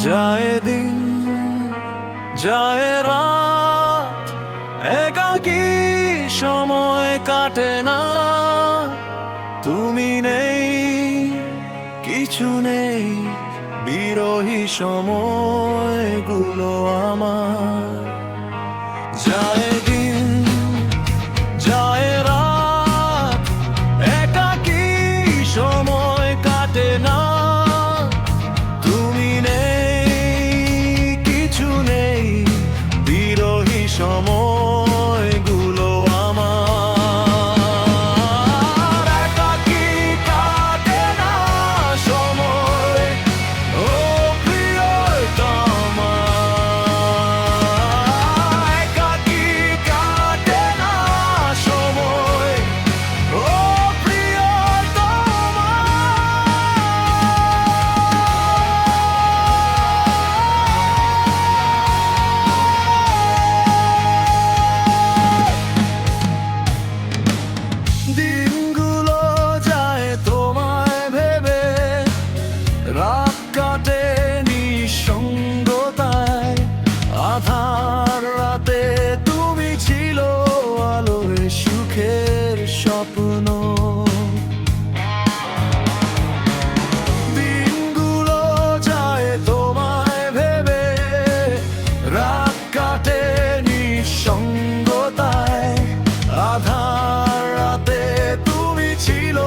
যায় দিন যায় রাত, একাকী সময় কাটে না। তুমি নেই, কিছু নেই, বিরহী সময়গুলো আমার। যায় দিন যায় রাত, একাকী সময় কাটে না। তুমি নেই, কিছু নেই, বিরহী সময়গুলো আমার। একাকী কাটে না সময়, ও প্রিয়তমা। একাকী কাটে না সময়, ও প্রিয়তমা। দিনগুলো যায় তোমায় ভেবে, রাত কাটে নিঃসঙ্গতায়। আধার রাতে তুমি ছিল আলোয় সুখের স্বপ্ন। দিনগুলো যায় তোমায় ভেবে, রাত কাটে নিঃসঙ্গতায়। আধার রাতে তুমি ছিল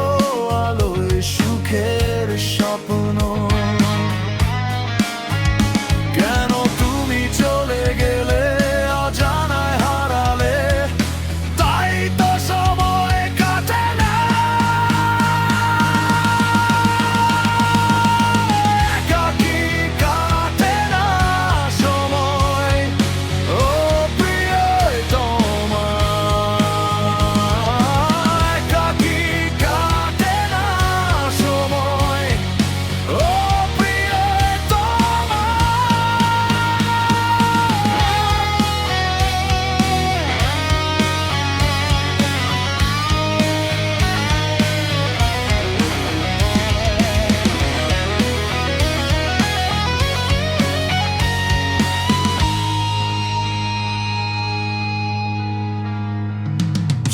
আলোয় সুখের স্বপ্ন। কেন তুমি চলে গেলে, অজানায় হারালে, তাই তো সময় কাটে না। একাকী কাটে না সময়, ও প্রিয়তমা। একাকী কাটে না সময়, ও প্রিয়তমা।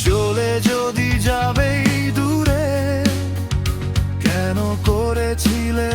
চলে যদি যাবেই দূরে, কেন করেছিলে